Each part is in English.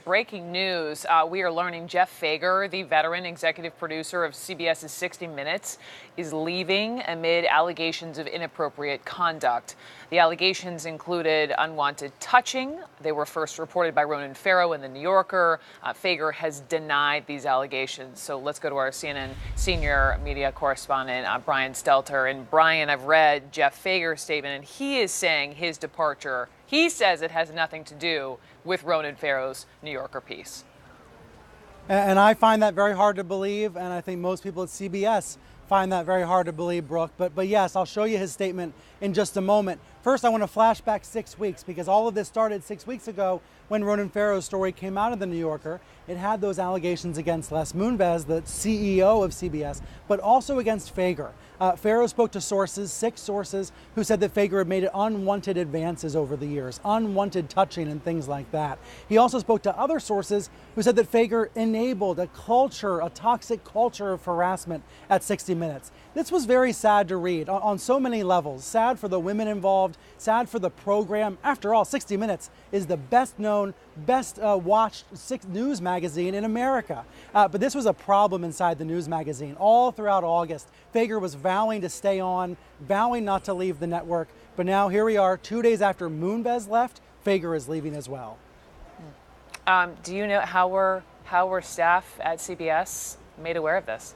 Breaking news. We are learning Jeff Fager, the veteran executive producer of CBS's 60 Minutes, is leaving amid allegations of inappropriate conduct. The allegations included unwanted touching. They were first reported by Ronan Farrow in The New Yorker. Fager has denied these allegations. So let's go to our CNN senior media correspondent, Brian Stelter. And Brian, I've read Jeff Fager's statement, and he is saying his departure, he says it has nothing to do with Ronan Farrow's New Yorker piece. And I find that very hard to believe, and I think most people at CBS find that very hard to believe, Brooke. But yes, I'll show you his statement in just a moment. First, I want to flash back 6 weeks, because all of this started 6 weeks ago when Ronan Farrow's story came out of The New Yorker. It had those allegations against Les Moonves, the CEO of CBS, but also against Fager. Farrow spoke to sources, 6 sources, who said that Fager had made unwanted advances over the years, unwanted touching and things like that. He also spoke to other sources who said that Fager enabled a culture, a toxic culture of harassment at 60 Minutes. This was very sad to read on so many levels. Sad for the women involved, sad for the program. After all, 60 Minutes is the best known, best watched news magazine in America. But this was a problem inside the news magazine. All throughout August, Fager was vowing to stay on, vowing not to leave the network. But now here we are, 2 days after Moonves left, Fager is leaving as well. Do you know how were staff at CBS made aware of this?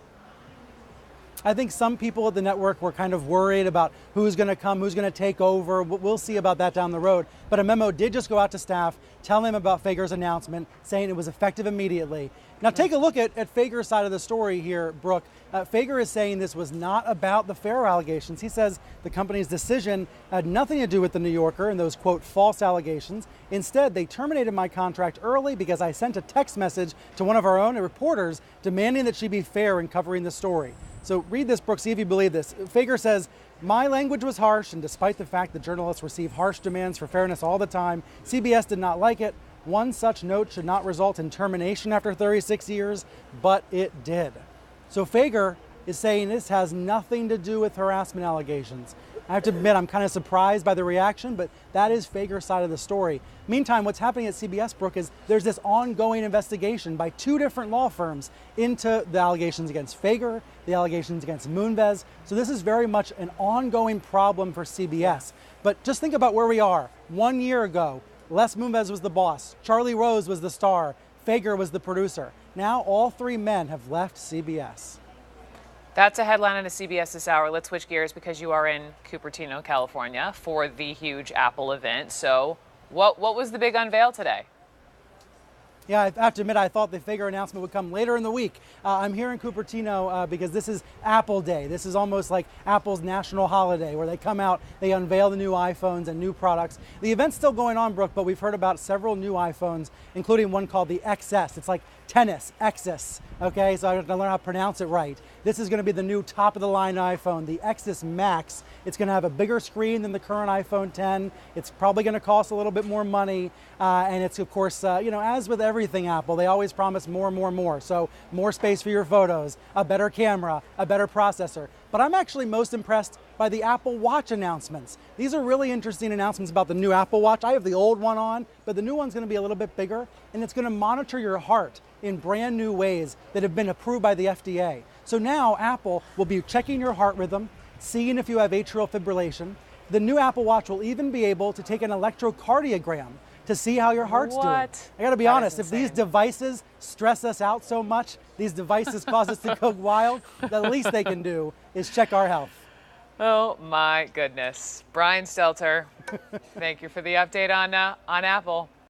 I think some people at the network were kind of worried about who's going to come, who's going to take over. We'll see about that down the road. But a memo did just go out to staff, tell them about Fager's announcement, saying it was effective immediately. Now take a look at Fager's side of the story here, Brooke. Fager is saying this was not about the Farrow allegations. He says the company's decision had nothing to do with The New Yorker and those, quote, false allegations. Instead, they terminated my contract early because I sent a text message to one of our own reporters demanding that she be fair in covering the story. So read this, Brooke, see if you believe this. Fager says, my language was harsh, and despite the fact that journalists receive harsh demands for fairness all the time, CBS did not like it. One such note should not result in termination after 36 years, but it did. So Fager is saying this has nothing to do with harassment allegations. I have to admit, I'm kind of surprised by the reaction, but that is Fager's side of the story. Meantime, what's happening at CBS, Brooke, is there's this ongoing investigation by 2 different law firms into the allegations against Fager, the allegations against Moonves. So this is very much an ongoing problem for CBS. But just think about where we are. 1 year ago, Les Moonves was the boss, Charlie Rose was the star, Fager was the producer. Now all 3 men have left CBS. That's a headline on a CBS this hour. Let's switch gears because you are in Cupertino, California for the huge Apple event. So what was the big unveil today? Yeah, I have to admit, I thought the Fager announcement would come later in the week. I'm here in Cupertino because this is Apple Day. This is almost like Apple's national holiday where they come out, they unveil the new iPhones and new products. The event's still going on, Brooke, but we've heard about several new iPhones, including one called the XS. It's like tennis, XS, okay? So I have to learn how to pronounce it right. This is going to be the new top-of-the-line iPhone, the XS Max. It's going to have a bigger screen than the current iPhone 10. It's probably going to cost a little bit more money, and it's, of course, as with everything Apple, they always promise more and more and more. So more space for your photos, a better camera, a better processor. But I'm actually most impressed by the Apple Watch announcements. These are really interesting announcements about the new Apple Watch. I have the old one on, but the new one's going to be a little bit bigger, and it's going to monitor your heart in brand new ways that have been approved by the FDA. So now Apple will be checking your heart rhythm, seeing if you have atrial fibrillation. The new Apple Watch will even be able to take an electrocardiogram to see how your heart's doing. I gotta be honest, if these devices stress us out so much, these devices cause us to go wild, the least they can do is check our health. Oh my goodness. Brian Stelter, thank you for the update on Apple.